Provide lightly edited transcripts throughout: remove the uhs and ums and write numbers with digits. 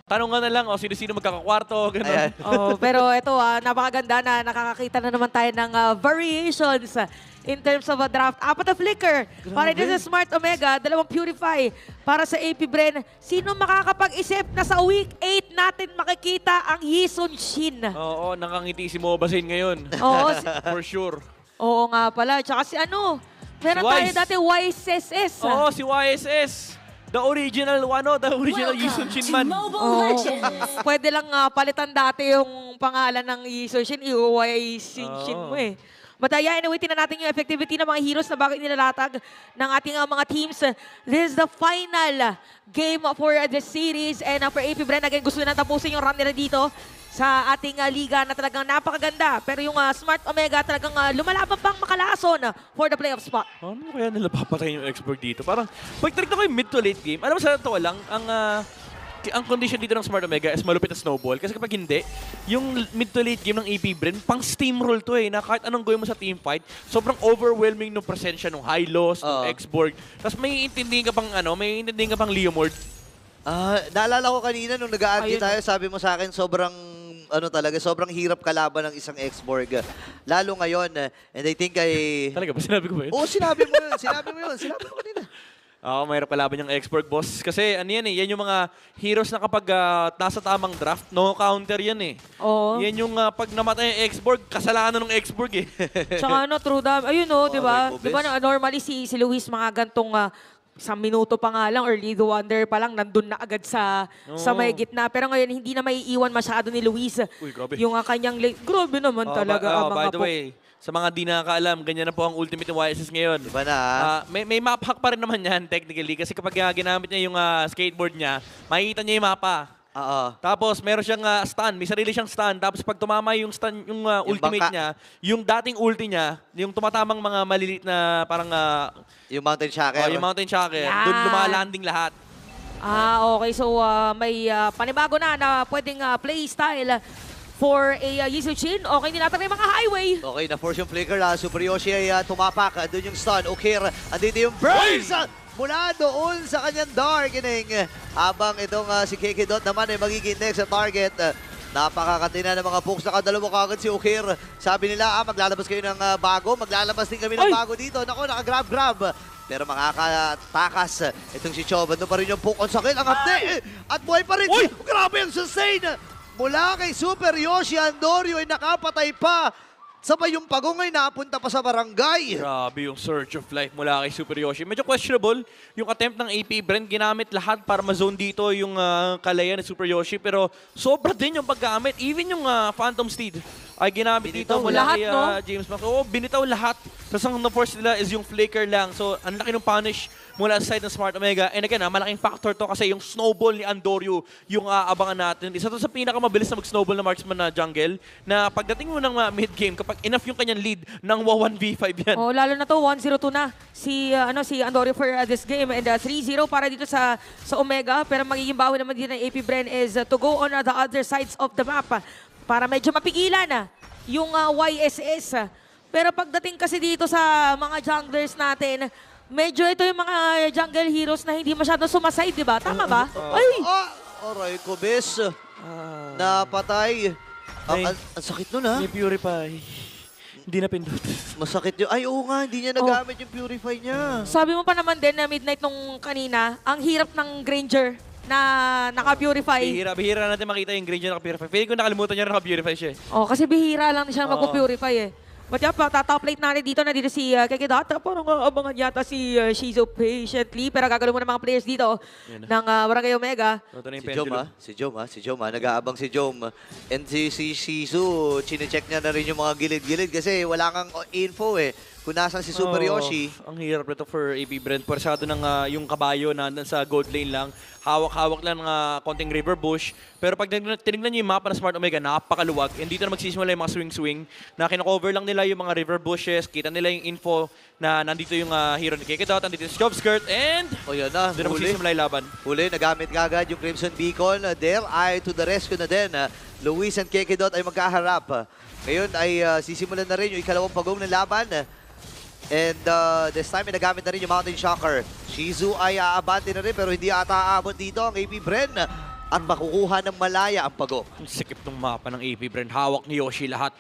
tanong nga na lang, sino-sino magkakakwarto, gano'n. Pero ito, napakaganda na nakakakita na naman tayo ng variations in terms of a draft. 4 na flicker para dito sa Smart Omega, 2 Purify para sa AP Bren. Sino makakapag-isip na sa week 8 natin makikita ang Yisun Shin? Oo, nakangiti si Mobasin ngayon. Oo, For sure. oo nga pala. Tsaka si meron tayo dati YSS. Oo, si YSS. The original Yisun Shin man. Pwede lang palitan dati yung pangalan ng Yisun Shin, Yisun Shin mo eh. But anyway, tingnan natin yung effectivity ng mga heroes na bakit nilalatag ng ating mga teams. This is the final game for the series. And for AP Bren, again, gusto na tapusin yung run nila dito sa ating liga na talagang napakaganda. Pero yung Smart Omega talagang lumalaban pang makalason for the playoff spot. Ano kaya nila papatayin yung expert dito? Parang, pag-trick na ko yung mid to late game, alam mo sa totoo lang, ang condition dito ng Smart Omega is malupit na snowball. Kasi kapag hindi, yung mid to late game ng AP Bren, pang steamroll to eh, na kahit anong gawin mo sa team fight, sobrang overwhelming ng presensya ng Hylos, ng X-Borg. Tapos may intindihin ka pang Leomord. Naalala ko kanina nung nag-aargue tayo, sabi mo sa akin sobrang hirap kalaban ng isang X-Borg. Lalo ngayon, and I think Talaga ba? Sinabi ko ba yun? Oo, sinabi mo yun. Sinabi mo kanina. Oo, mahirap kalaban yung X-Borg, boss. Kasi yan yung mga heroes na kapag nasa tamang draft, no counter yan eh. Oo. Yan yung pag namatay yung X-Borg, kasalanan ng X-Borg eh. Tsaka true dam. Ayun di ba? Di ba normally si Luis mga gantong isang minuto pa nga lang or lead wonder pa lang, nandun na agad sa may gitna. Pero ngayon, hindi na maiiwan masyado ni Luis. Uy, grabe. Yung kanyang late. Grabe naman talaga. By the way, sa mga di nakakaalam, ganyan na po ang ultimate ng YSS ngayon. Diba na? May map hack pa rin naman yan, technically. Kasi kapag ginamit niya yung skateboard niya, makikita niya yung mapa. Tapos meron siyang stun, may sarili siyang stun. Tapos pag tumama yung stun, yung ultimate niya, yung dating ulti niya, yung tumatamang mga maliliit na parang... yung Mountain Shaker. Yung Mountain Shaker. Doon lumalanding lahat. Okay. So may panibago na pwedeng play style for a Yisun Shin. Okay, nilataray mga highway. Okay, na-force yung flicker. Super Yoshi ay tumapak. Doon yung stun. Okay, andito yung burst! Mula doon sa kanyang darkening. Habang itong si Kekidot naman ay magiging next sa target. Napakakatina ng mga pokes. Nakadalawa kagad si Okir. Sabi nila, maglalabas kayo ng bago. Maglalabas din kami ng bago dito. Nako, nakagrab-grab. Pero makakatakas itong si Choban. Doon pa rin yung poke on sakit. Ang hapde. At buhay pa rin. Grabe ang sustain. Mula kay Super Yoshi Andorio ay nakapatay pa. Sabay yung pagong ay napunta pa sa barangay. Grabe yung Search of Life mula kay Super Yoshi. Medyo questionable yung attempt ng AP Bren. Ginamit lahat para ma-zone dito yung kalayan ni Super Yoshi. Pero sobra din yung paggamit. Even yung Phantom Steed ay ginamit dito mula kay James Max. Oo, binitaw lahat. Tapos ang na-force nila is yung flicker lang. So, ang laki ng punish mula sa side ng Smart Omega. And again, malaking factor to kasi yung snowball ni Andorio yung aabangan natin. Isa to sa pinakamabilis na mag-snowball na marksman na jungle na pagdating mo ng mid-game, kapag enough yung kanyang lead ng 1v5 yan. Lalo na to, 1-0-2 na si Andorio for this game. And 3-0 para dito sa Omega. Pero magiging bawi naman dito ng AP Bren is to go on the other sides of the map para medyo mapigilan yung YSS. Pero pagdating kasi dito sa mga junglers natin, medyo ito yung mga jungle heroes na hindi masyadong sumaside, di ba? Tama ba? Aray ko, bes. Napatay. Ang sakit nun, ha? May Purify. Hindi na pindot. Masakit yun. Ay, oo nga. Hindi niya nagamit yung Purify niya. Sabi mo pa naman din na midnight nung kanina, ang hirap ng Granger na naka-purify. Bihira natin makita yung Granger na naka-purify. Feeling ko nakalimutan niya na naka-purify siya. Kasi bihira lang siya mag-purify eh. But top late natin dito na dito si Kekidot. Parang abangan yata si Shizu patiently. Pero gagawin mo ng mga players dito ng Barangay Omega. Si Jom, nag-aabang si Jom. And si Shizu, chinecheck niya na rin yung mga gilid-gilid kasi wala kang info eh. Kung nasan si Super Yoshi. Ang hirap nito for AP Bren. Persado ng yung kabayo na sa gold lane lang. Hawak-hawak lang ng konting river bush. Pero pag tinignan nyo yung mapa ng Smart Omega, napakaluwag. And dito na magsisimula yung mga swing-swing na kinakover lang nila yung mga river bushes. Kita nila yung info na nandito yung hero ni Kekidot, nandito yung Job Skirt, and yan na, doon na magsisimula yung laban. Huli, nagamit kagad yung Crimson Beacon. Dare ay to the rescue na din. Luis and Kekidot ay magkaharap. Ngayon ay sisimulan na rin yung ikalawang pagong ng laban. And this time, nagamit na rin yung Mountain Shocker. Shizu ay aabante na rin pero hindi ata aabot dito ang AP Bren. at makukuha ng malaya ang Pago. Ang sikip ng mapa ng AP Bren. Hawak ni Yoshi lahat.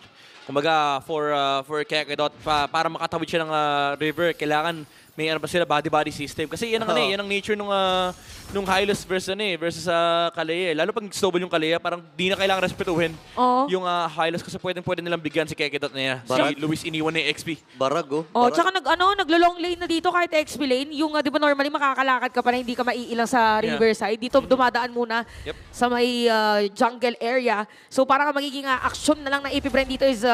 Kumbaga, for Kekedot, para makatawid siya ng river, kailangan may ano ba sila, body-body system. Kasi yan ang, yan ang nature nung Hylos versus Kalea. Lalo pag snowball yung Kalea, parang di na kailangan respetuhin yung Hylos kasi pwede nilang bigyan si Kekedot na yan. Si Luis iniwan na yung XP. Barag, oh. Barag. Tsaka naglo-long lane na dito kahit XP lane. Yung, di ba normally makakalakad ka pa na hindi ka maiilang sa riverside. Dito dumadaan muna sa may jungle area. So parang magiging action na lang ng AP Bren dito is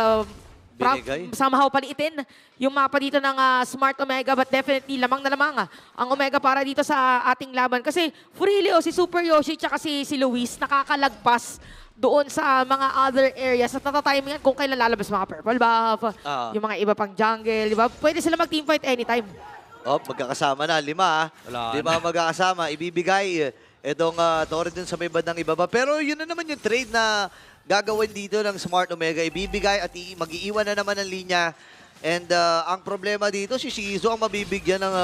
somehow paliitin yung mapa dito ng Smart Omega, but definitely lamang na lamang ang Omega para dito sa ating laban. Kasi Furilio, si Super Yoshi, tsaka si Luis nakakalagpas doon sa mga other areas at natatimingan kung kailan lalabas mga purple buff, yung mga iba pang jungle, di ba? Pwede sila mag-teamfight anytime. Magkakasama na, 5 5 magkakasama, ibibigay itong Torre dun sa may bandang ibaba. Pero yun na naman yung trade na gagawin dito ng Smart Omega, ibibigay at mag-iiwan na naman ng linya. And ang problema dito, si Shizu ang mabibigyan ng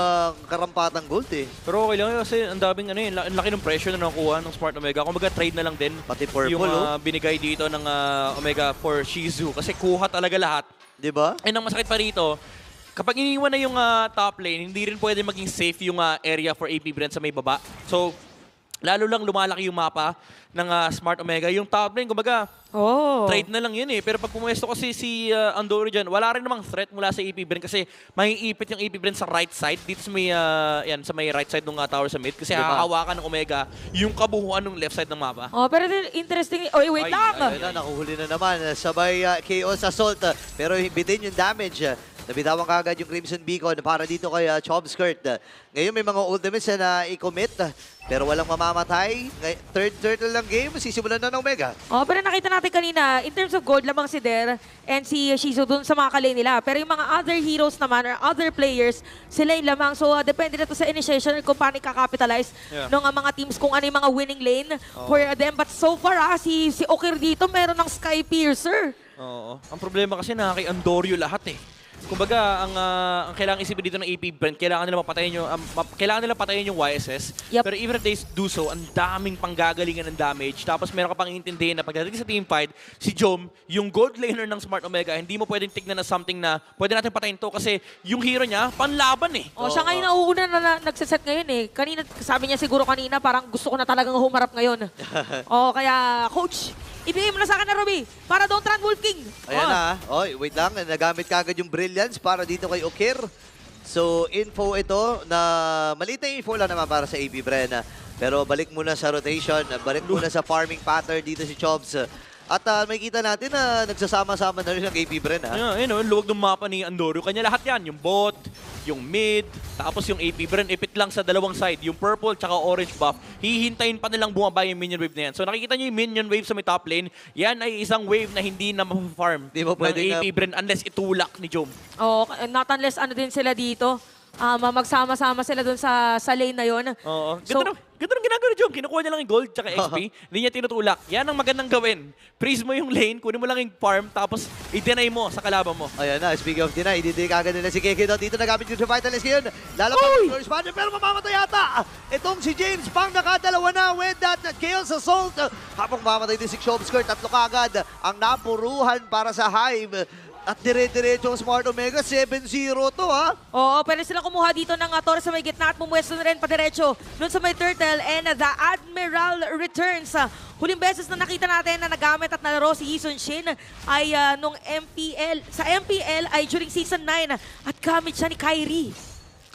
karampatang gold Pero okay lang kasi ang daming ang laki ng pressure na nakuha ng Smart Omega. Kung trade na lang din pati purple, yung binigay dito ng Omega for Shizu. Kasi kuha talaga lahat. Diba? And ang masakit pa rito, kapag iniwan na yung top lane, hindi rin pwede maging safe yung area for AP Bren sa may baba. So, lalo lang lumalaki yung mapa ng Smart Omega. Yung top lane, kumbaga, trade na lang yun Pero pag pumuesto kasi si Andoro dyan, wala rin namang threat mula sa AP Bren kasi maiipit yung AP Bren sa right side, dito sa may, sa may right side ng tower sa mid. Kasi hahawakan ng Omega yung kabuuan ng left side ng mapa. Pero interesting. Wait lang! Nakuhuli na naman. Sabay Chaos Assault. Pero bitin yung damage. Nabitawan kagad yung Crimson Beacon para dito kay Chomskirt. Ngayon may mga ultimates na i-commit pero walang mamamatay. Third turtle ng game, sisimulan na ng Omega. Pero nakita natin kanina, in terms of gold, lamang si Der and si Shizu dun sa mga kalay nila. Pero yung mga other heroes naman or other players, sila yung lamang. So depende na to sa initiation kung paano i-capitalize ng mga teams kung ano yung mga winning lane for them. But so far, si Okir dito meron ng Sky Piercer. Ang problema kasi na kay Andorio lahat Kumbaga, ang kailangan isipin dito ng AP Bren, kailangan nila patayin yung YSS. Pero even if they do so, ang daming panggagalingan ng damage. Tapos meron ka pang intindihin na pagdating sa teamfight, si Jom, yung gold laner ng Smart Omega, hindi mo pwedeng tignan na something na pwede natin patayin to kasi yung hero niya, panlaban Siya ngayon nauuna na nagsiset ngayon Kanina, sabi niya siguro kanina, parang gusto ko na talagang humarap ngayon. Kaya, coach, ibigay mo na sa akin na Ruby para Don't Run Wolf King. Ayan na. Wait lang. Nagamit kagad yung Brilliance para dito kay Okir. So, info ito na maliit na info lang naman para sa AP Bren. Pero balik muna sa rotation. Balik muna sa farming pattern dito si Chobs. At may kita natin na nagsasama-sama na rin ang AP Bren. Luwag ng mapa ni Andoro. Kanya lahat yan. Yung bot, yung mid, tapos yung AP Bren, ipit lang sa dalawang side. Yung purple tsaka orange buff. Hihintayin pa nilang bumaba yung minion wave na yan. So nakikita nyo yung minion wave sa may top lane. Yan ay isang wave na hindi na ma-farm ng AP Bren unless itulak ni Jom. Not unless din sila dito. Magsama-sama sila dun sa lane na yun. Ganda ng ginagawa ni Jom. Kinukuha niya lang yung gold tsaka XP. Hindi niya tinutulak. Yan ang magandang gawin. Freeze mo yung lane, kunin mo lang yung farm, tapos i-deny mo sa kalaban mo. Ayan na, speaking of deny, i-deny kagad nila si Kekedot. Dito nagamit yung Vitalist ngayon. Lalapag yung Floor Spawner, pero mamamatay yata. Itong si James Pang nakadalawa na with that Chaos Assault. Habang mamamatay din si Chomskirt, tatlo kagad ang napuruhan para sa Hive. At dire-diretso ang Smart Omega, 7-0 to Pwede silang kumuha dito ng Torre sa may gitna at pumwesto na rin padiretso dun sa may Turtle and the Admiral returns. Huling beses na nakita natin na nagamit at nalaro si Yisun Shin ay nung MPL. Sa MPL ay during Season 9 at gamit siya ni Kyrie.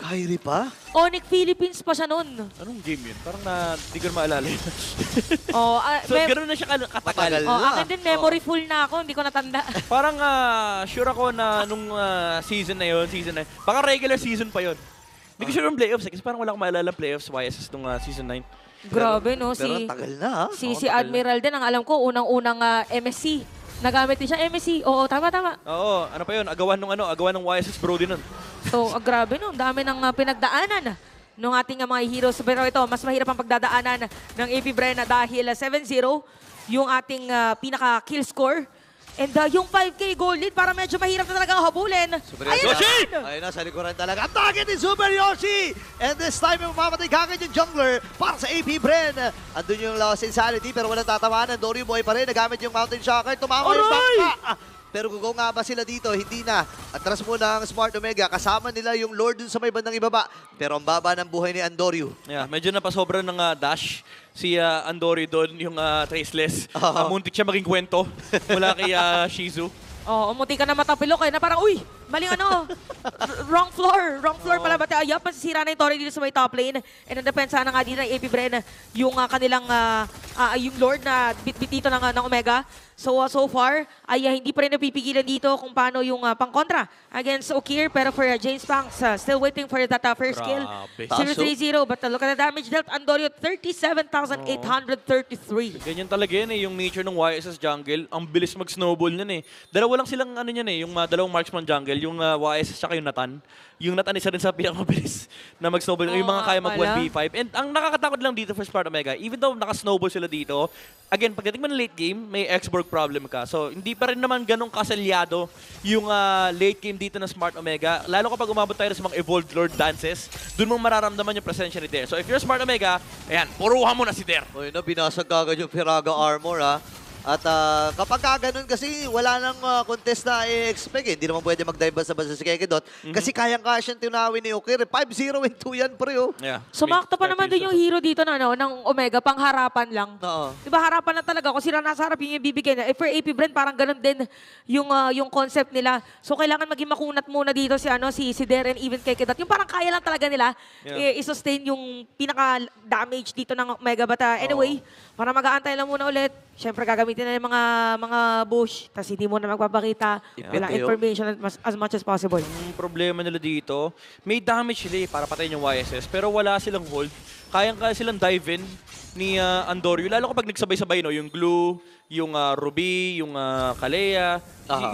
Kyrie pa? Onyx Philippines pa siya nun. Anong game yun? Parang di ko na maalala yun. So, gano'n na siya katagal. Akin din, memory full na ako. Hindi ko natanda. Parang sure ako na nung season na yun, baka regular season pa yun. Hindi ko sure yung playoffs kasi parang wala akong maalala playoffs YSS nung season 9. Grabe, no? Pero tagal na Si Admiral din, ang alam ko, unang-unang MSC. Nagamit din siya MSC. Oo, tama. Ano pa yun? Agawan ng YSS Brody nun. So, grabe no. Dami ng pinagdaanan ng ating mga heroes. Pero ito, mas mahirap ang pagdadaanan ng AP Bren dahil 7-0 yung ating pinaka-kill score. And yung 5K gold lead, para medyo mahirap na talagang habulin. Super Ayun Yoshi! na! Ayun na, sa likuran talaga. Ang target ni Super Yoshi! And this time, yung mamamatay kagad yung jungler para sa AP Bren. Andun yung Lost Insanity, pero walang tatamaan. Dory Boy pa rin, nagamit yung Mountain Shocker. Tumama yung bangka. Pero kung nga ba sila dito, hindi na. Atras mo ng Smart Omega, kasama nila yung Lord dun sa may bandang ibaba. Pero ang baba ng buhay ni Andoryu. Yeah, medyo napasobra ng dash si Andori doon, yung traceless. Muntik siya maging kwento mula kay Shizu. Oo, munti ka na matapilok na parang, uy, maling wrong floor pala. Bata, ayap, masisira na yung Torre dito sa may top lane. And ang depensa na nga dito ng AP Bren, yung kanilang, yung Lord na bit-bit dito ng Omega. So far, ay hindi pa rin napipigilan dito kung paano yung pangkontra against Okir. Pero for James Panks, still waiting for that first kill. Grabe. 0-3-0, but look at the damage dealt. Andorio, 37,833. Ganyan talaga yan yung nature ng YSS jungle. Ang bilis mag-snowball yan Dalawa lang silang yung dalawang marksman jungle, yung YSS at yung Nathan. Yung Nathan isa rin sa pinakamabilis na mag-snowball. Yung mga kaya mag-1v5. And ang nakakatakot lang dito for Smart Omega, even though naka-snowball sila dito, again, pagdating mo ng late game, may Xborg problem ka. So, hindi pa rin naman ganong kasalyado yung late game dito ng Smart Omega. Lalo kapag umabot tayo sa mga Evolved Lord dances, dun mong mararamdaman yung presensya ni Der. So, if you're Smart Omega, ayan, puruhan mo na si Der. Ayun na, binasag kagad yung Piraga armor At kapag ganun kasi, wala nang contest na i-expect Hindi naman pwede mag-dive basta-basta si Kekidot. Kasi kayang-kaya siyang tinawin ni Okir. 5-0 and 2 yan, pre. Yeah. Sumakto pa naman din yung hero dito ng Omega, pang harapan lang. Oo. Diba harapan na talaga, kung sila nasa harap yung ibibigay na. For AP Bren, parang ganun din yung concept nila. So kailangan maging makunat muna dito si Darren, even kay Kedat. Yung parang kaya lang talaga nila i-sustain yung pinaka-damage dito ng Omega. But anyway, para mag-aantay lang muna ulit, syempre gagamitin na yung mga bush, tapos hindi mo na magpapakita wala information as much as possible. Ang problema nila dito, may damage sila para patayin yung YSS, pero wala silang hold. Kayang-kaya silang dive in ni Andoryu, lalo kapag nagsabay-sabay, yung Glue, yung Ruby, yung Kalea.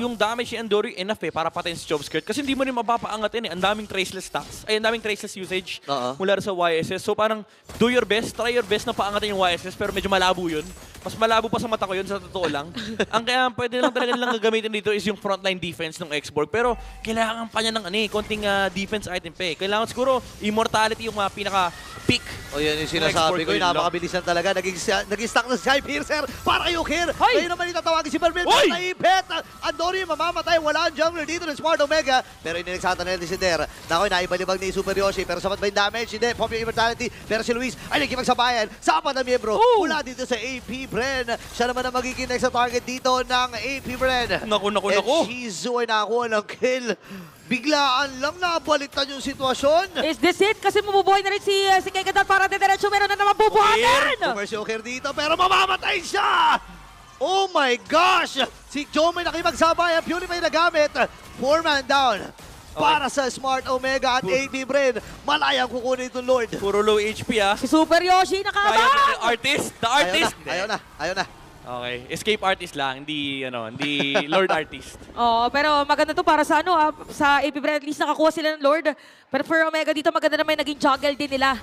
Yung damage ni Andoryu enough para patayin si Chobskirt. Kasi hindi mo rin mapapaangatin Ang daming traceless stacks, ang daming traceless usage mula sa YSS. So parang do your best, try your best na paangatin yung YSS, pero medyo malabo yun. Mas malabo pa sa mata ko yun, sa totoo lang. Ang kaya pwede lang talaga nilang gagamitin dito is yung frontline defense ng Xborg. Pero kailangan pa niya ng konting defense item pa Kailangan siguro immortality yung pinaka-peak. O yan yung sinasabi ko, napakabilisan talaga. Naging stack ng Skypiercer para kay Okir. Ngayon naman itatawagin si Permil. Naipet! Andori mamamatay. Wala ang jungler dito ng Smart Omega. Pero inineksata na si Der. Nakoy, naibalibag ni Super Yoshi. Pero sapat ba yung damage? Hindi. Pop yung immortality. Pero si Luis ay nagkipagsabayan sa apat na miyembro. Mula dito sa AP Bren. Siya naman ang magiging next sa target dito ng AP Bren. Naku. And Shizu ay nakakuha ng kill. Biglaan lang nabaliktad yung sitwasyon. Is this it? Kasi mabubuhay na rin si Kekedat para diretso. Meron na naman bubuhatan! Super Shocker dito pero mamamatay siya! Oh my gosh! Si Joe may nakipagsabay. Ang Purify na gamit. 4-man down. Para sa Smart Omega at AP Bren. Malayang kukunin itong Lord. Puro low HP Si Super Yoshi Kaya nakabang! artist, the artist. Ayaw na. Okay, escape artist lang, hindi Lord artist. Oo, pero maganda to para sa sa AP Bren. At least nakakuha sila ng Lord. Pero for Omega dito, maganda naman naging juggle din nila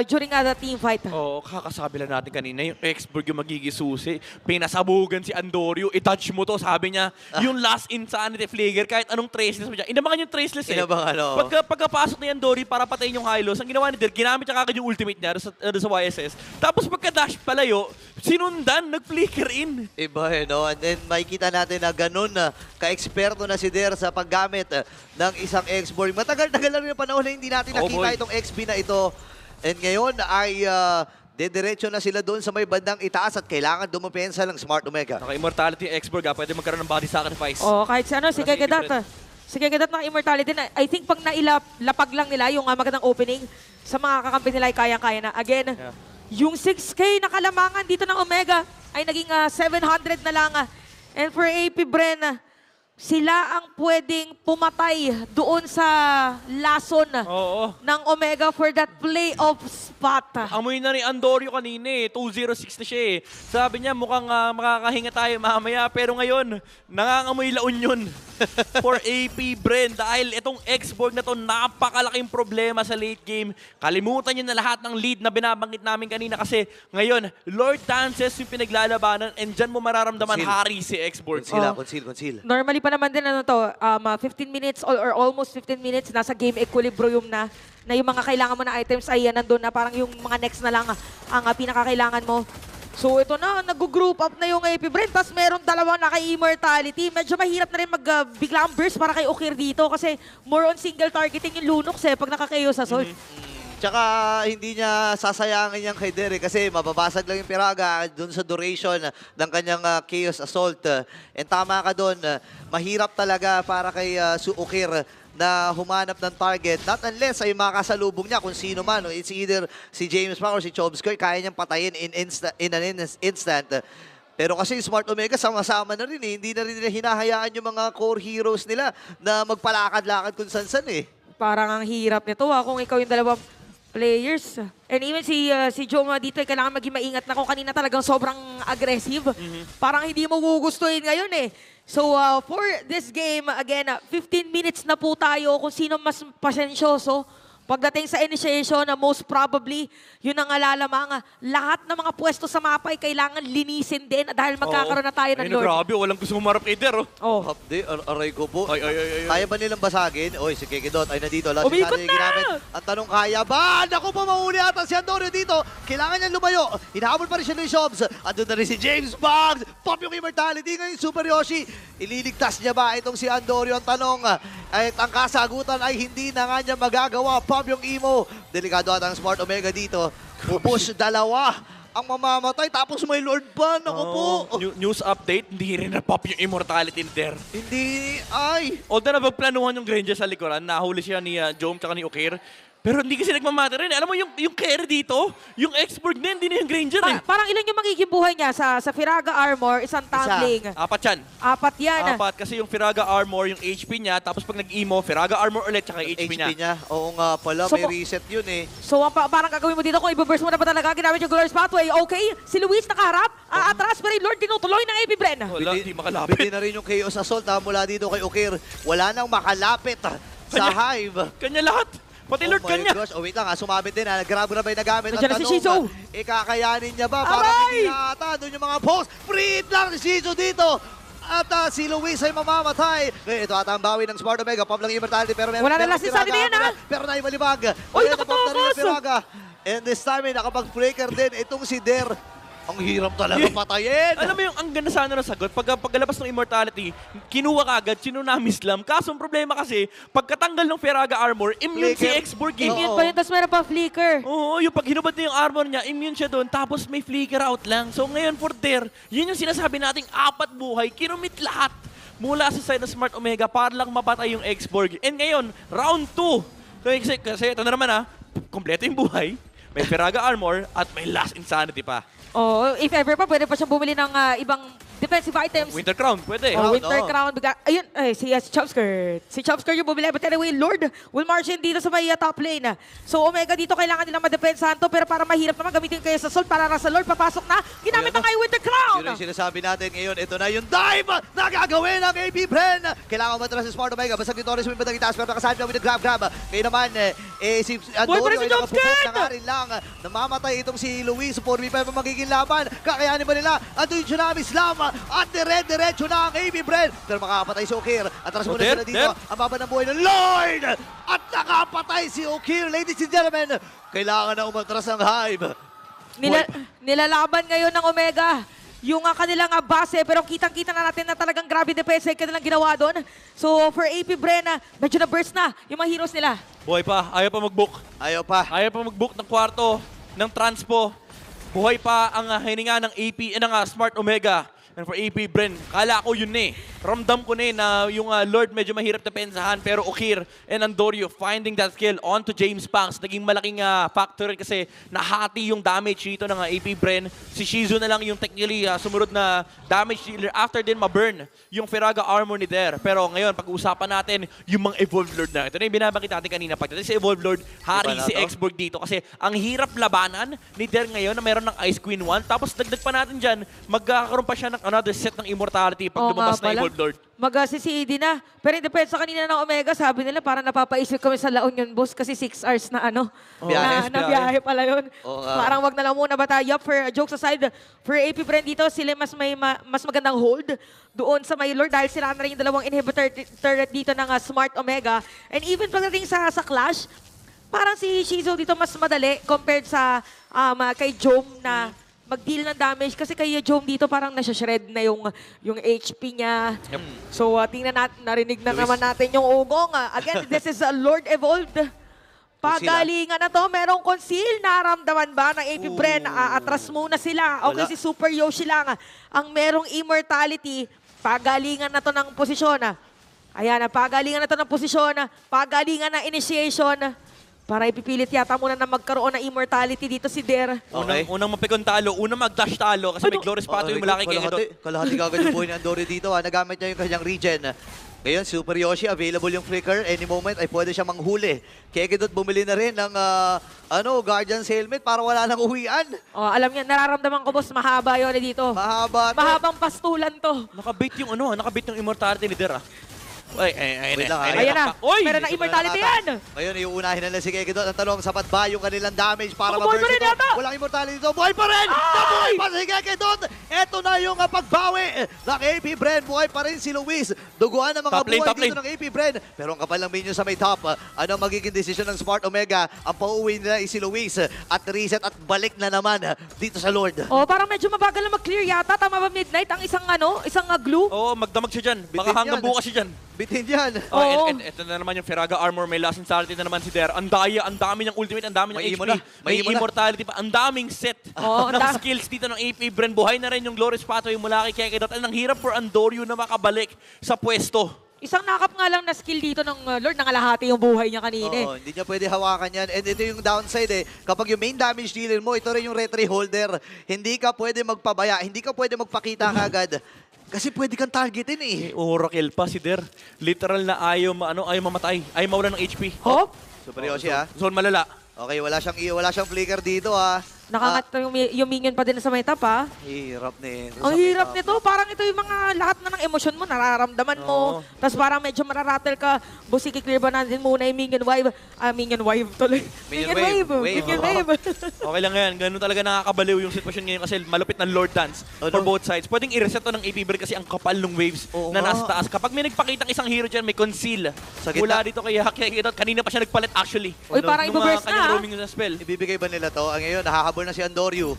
during the team fight. Oo, kakasabi lang natin kanina, yung Xborg yung magigisusi. Pinasabugan si Andoryu, i-touch mo to, sabi niya. Yung last insanity flager, kahit anong traceless mo dyan. Inabangan yung traceless Inabangan, Pagkapasok ni Andoryu para patayin yung Hylos, ang ginawa ni Der, ginamit niya kagad yung ultimate niya sa YSS. Tapos pagka-dash palayo, sinundan, nag-flicker in. Iba no? And then makikita natin na ganun ka-eksperto na si Der sa paggamit ng isang Xborg. Matagal-tagal lang yung panahon na hindi natin nakita itong XP na ito. And ngayon ay dediretso na sila doon sa may bandang itaas at kailangan dumapensa ng Smart Omega. Naka-immortality yung Xborg, pwede magkaroon ng body sacrifice. Oo, kahit si Kekedat. Si Kekedat na immortality na. I think pag nailapag lang nila yung magandang opening sa mga kakampi nila ay kaya-kaya na. Again, yung 6K na kalamangan dito ng Omega ay naging 700 na lang. And for AP Bren, sila ang pwedeng pumatay doon sa lason ng Omega for that playoff spot. Amoy na rin Andoryu kanina 206 na siya Sabi niya mukhang makakahinga tayo mamaya pero ngayon nangangamoy La Union. for AP Bren dahil itong X-Borg na to napakalaking problema sa late game. Kalimutan nyo na lahat ng lead na binabanggit namin kanina kasi ngayon, Lord Dances yung pinaglalabanan and dyan mo mararamdaman Conceal. hari si X-Borg. Conceal. Normally pa naman din 15 minutes or almost 15 minutes nasa game equilibrium na yung mga kailangan mo na items ay nandun na parang yung mga next na lang ang pinakakailangan mo. So ito na, nag-group up na yung AP Bren, tapos meron dalawang naka-immortality. Medyo mahirap na rin biglang burst para kay Okir dito kasi more on single targeting yung Lunox pag nakaka-KO sa Assault. Tsaka hindi niya sasayangin yan kay Derek kasi mababasag lang yung Piraga dun sa duration ng kanyang Chaos Assault. And tama ka dun, mahirap talaga para kay Okir na humanap ng target. Not unless ay makasalubong niya kung sino man. It's either si James Pang or si Chomsky, kaya niyang patayin in an instant. Pero kasi Smart Omega sama-sama na rin eh. Hindi na rin nila hinahayaan yung mga core heroes nila na magpalakad-lakad kung san-san eh. Parang ang hirap nito kung ikaw yung dalawang players. And even si Joma dito, kailangan maging maingat na kung kanina talagang sobrang aggressive. Parang hindi mo gugustuhin ngayon eh. So for this game, again, 15 minutes na po tayo kung sino mas pasensyoso. Pagdating sa initiation, most probably, yun ang alalamang. Lahat ng mga pwesto sa mapa ay kailangan linisin din dahil magkakaroon na tayo ng Ayun, Lord. grabe, walang gusto humarap kay Der. Hapde, aray ko po. Ay. Kaya ba nilang basagin? Oy, si Kekidot ay nandito. Umikot na! Ginamit. Ang tanong, kaya ba? Naku po, mauli ata si Andorio dito. Kailangan niya lumayo. Hinahabol pa rin siya ni Shobs. Andun na rin si James Boggs. Pop yung immortality ngayon, Super Yoshi. Ililigtas niya ba itong si Andorio? Ang tanong, ay ang kasagutan ay hindi na nga niya magagawa. Pop yung emo. Delikado at ang Smart Omega dito. Pupush dalawa ang mamamatay. Tapos may Lord pa. Naku po. News update, hindi rin na-pop yung immortality ni Der. Hindi, ay. Although napagplanuhan yung Granger sa likuran, nahuli siya ni Jom tsaka ni Okir. Pero hindi kasi nagmamatter rin. Alam mo, yung carry dito, yung X-Borg na hindi na yung Granger eh. Parang ilan yung magiging buhay niya sa Firaga Armor, isang tumbling. Apat yan. Apat yan. Apat kasi yung Firaga Armor, yung HP niya, tapos pag nag-emo, Firaga Armor ulit tsaka HP niya. Oo nga pala, So, may reset yun eh. So parang gagawin mo dito kung i-burst mo na ba talaga ginamit yung Glorious Pathway. Okay, si Luis nakaharap, atras, pero yung Lord tinutuloy ng AP Bren. Wala, hindi makalapit. Biti na rin yung Chaos Assault mula dito kay Okir. Wala nang makalapit sa Hive. Kanya lahat. Pati Lord my kanya. gosh. Oh, wait lang ha. Sumabit din ha. Grab na ba yung nagamit? Nandiyan na si Shizu. Kakayanin niya ba? Parang Aray! hindi ata. Doon yung mga post. Free lang si Shizu dito. At si Luis ay mamamatay. Ngayon, ito ata ang bawi ng Smart Omega. Pop lang immortality. Pero Wala na last sa din ha. Pero naibalibag. Oy, Wala na pop na rin ang nakatapos! Piraga. And this time ay nakapag-breaker din itong si Der. Ang hirap talaga patayin. Alam mo yung ang ganda sana ng sagot, pagkalabas ng immortality, kinuha ka agad, tsunami slam. Kaso ang problema kasi, pagkatanggal ng Firaga Armor, immune si Flicker. X-Borg. Immune pa yun, tapos meron pa flicker. Oo, yung pag hinubad na yung armor niya, immune siya doon, tapos may flicker out lang. So ngayon for Der, yun yung sinasabi nating apat buhay, kinumit lahat mula sa side ng Smart Omega para lang mapatay yung X-Borg. And ngayon, round 2. Kasi ito na naman kompleto yung buhay, may Firaga Armor at may Last Insanity pa. Oh, if ever pa, pwede pa siyang bumili ng ibang defensive items. Winter Crown, pwede. Oh, Winter no. Crown. Ayun, si Chopskirt. Si Chopskirt yung bumili. But anyway, Lord will march in dito sa may top lane. So, Omega dito kailangan nilang madepensahan to. Pero para mahirap naman, gamitin kayo sa Assault. Para sa Lord, papasok na. Ginamit na kayo Winter Crown. Yun yung sinasabi natin ngayon. Ito na yung dive na gagawin ng AP Bren. Kailangan matras si Smart Omega. Basta Torres may batang itaas. Pero nakasabi na with the grab. Ngayon naman, si Boy, Antonio pero si ay nakapupok Jobskit! na nga rin lang. Namamatay itong si Luis. 4v5 ang magiging laban. Kakayanin ba nila? Ando yung Tsunami Slam. At diretso na ang AP Bren. Pero makakapatay si Okir. Atras muna sila dito. Ang baba ng buhay ng Lord. At nakapatay si Okir. Ladies and gentlemen, kailangan na umatras ang Hive. Nilalaban ngayon ng Omega yung kanilang base, pero kitang-kita na natin na talagang grabe depensa yung kanilang ginawa doon. So for AP Bren, medyo na-burst na yung mga heroes nila. Buhay pa, ayaw pa mag-book. Ayaw pa. Ayaw pa mag-book ng kwarto, ng transpo. Buhay pa ang hininga ng AP, ng Smart Omega. And for AP Bren, kala ko yun Ramdam ko na yung Lord medyo mahirap na pensahan. Pero Okir and Andorio finding that skill onto James Pangs. Naging malaking factor kasi nahati yung damage dito ng AP Bren. Si Shizu na lang yung technically sumunod na damage dealer. After din ma-burn yung Firaga Armor ni Der. Pero ngayon, pag-uusapan natin yung mga Evolved Lord na. Ito na yung binabangkit natin kanina. Pagdating sa Evolved Lord, hari si X-Borg dito. Kasi ang hirap labanan ni Der ngayon na meron ng Ice Queen 1. Tapos dagdag pa natin dyan, magkakaroon pa siya ng another set ng immortality pag lumabas na Evolved Lord. Mag-CCED na. Pero yung depensa kanina ng Omega, sabi nila, parang napapaisip kami sa La Union boss kasi 6 hours na Biyahe. na biyahe pala yun. Oo, Parang wag na lang muna bata. Yup, for jokes aside, for AP Brand dito, sila mas magandang hold doon sa may Lord dahil sila na rin yung dalawang inhibitor turret dito ng Smart Omega. And even pagdating sa Clash, parang si Shizo dito mas madali compared sa kay Jom na mag-deal ng damage kasi kay Jom dito parang nasa-shred na yung HP niya. Yep. So tingnan natin, narinig na naman natin yung ugong. Again, this is Lord Evolved. Pagalingan na to, merong conceal. Naramdaman ba ng AP Bren? Atras muna sila. Okay, Wala. si Super Yoshi lang ang merong immortality. Pagalingan na to ng posisyon. Ayan, pagalingan na to ng posisyon. Pagalingan na initiation. Para ipipilit yata muna na magkaroon ng immortality dito si Der. Okay. Unang mapikon talo, unang mag-dash talo kasi may Glorious Pato yung malaki kay Edot. Kalahati kagad yung buhay ni Andori dito. Nagamit niya yung kanyang regen. Ngayon, Super Yoshi, available yung flicker. Any moment ay pwede siya manghuli. Kekidot bumili na rin ng Guardian's Helmet para wala nang uwian. Alam niya, nararamdaman ko boss, mahaba yun dito. Mahaba. Mahabang pastulan to. Nakabait yung nakabait yung immortality ni Der Ay, Wait lang, Ayan na. Oy! Pero na immortality yan. Ngayon, iuunahin na lang si Kekidot. Ang tanong, sapat ba yung kanilang damage para Buhay pa ma-burst rin ito? yata! Walang immortality dito. Buhay pa rin! Nabuhay pa si Kekidot! Ito na yung pagbawi ng AP Bren. Buhay pa rin si Luis. Duguan ang mga Top lane, buhay top dito lane. ng AP Bren. Pero ang kapal ng minion sa may top. Ano ang magiging decision ng Smart Omega? Ang pauwi nila ay si Luis. At reset at balik na naman dito sa Lord. Parang medyo mabagal na mag-clear yata. Tama ba midnight? Ang isang glue? Oo, magdamag siya dyan. Baka Bitin hanggang yan. bukas siya dyan. Bitin yan. Oo. Ito na naman yung Feraga Armor, may Last Insanity na naman si Der. Ang dami niyang ultimate, ang dami niyang May HP. imo na, may May imo na. immortality pa. Ang daming set Oo, ng skills dito ng AP Bren. Buhay na rin yung Glorious Pato, yung mula kay Kekidot. Ang hirap for Andoryu na makabalik sa pwesto. Isang nakap nga lang na skill dito ng Lord, nangalahati yung buhay niya kanina. Oo, hindi niya pwede hawakan yan. And ito yung downside Kapag yung main damage dealer mo, ito rin yung retry holder. Hindi ka pwede magpabaya, hindi ka pwede magpakita kagad. Kasi pwede kang targetin May Oracle pa si Der. Literal na ayaw mamatay. Ayaw mawala ng HP. Hop! Super Yoshi Zone malala. Okay, wala siyang flicker dito Nakakat yung minion pa din sa may top Hirap nito. Ang hirap nito. Parang ito yung mga lahat na ng emosyon mo, nararamdaman mo. Tapos parang medyo mararattle ka. Boss, i-clear ba natin muna yung minion wave? Minion wave tuloy. Minion wave. Minion wave. Okay lang yan. Ganun talaga nakakabaliw yung sitwasyon ngayon kasi malupit ng Lord Dance for both sides. Pwedeng i-reset to ng AP Bren kasi ang kapal ng waves Oo na nga. nasa taas. Kapag may nagpakitang isang hero dyan, may conceal. Sa gitna. Mula dito kay Kekidot. Kanina pa siya nagpalit actually. Uy, parang Nung, ibaburst kanyang na. roaming na spell. Ibibigay ba nila to? Ngayon, nakahabol na si Andoryu.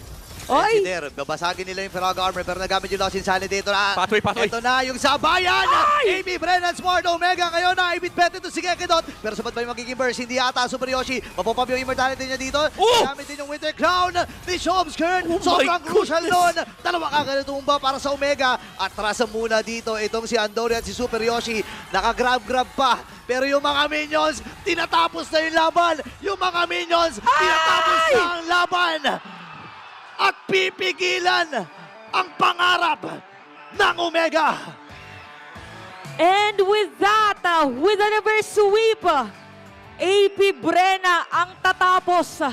Oy! Si Der, babasagin nila yung Feraga Armor pero nagamit yung Lost Insanity. Ito na. Pathway. Ito na yung sabayan. AP Bren and Smart Omega. Ngayon na, ibit-bet ito si Kekidot. Pero sapat ba yung magiging burst? Hindi ata. Super Yoshi. Mapopop yung immortality niya dito. Gamit din yung Winter Crown ni Shobskern. Oh Sobrang my crucial nun. Dalawa kagad tumba para sa Omega. Atrasan muna dito itong si Andoryu at si Super Yoshi. Nakagrab-grab pa. Pero yung mga minions, tinatapos na yung laban. Yung mga minions, tinatapos na ang laban. At pipigilan ang pangarap ng Omega. And with that, with a reverse sweep, AP Brena ang tatapos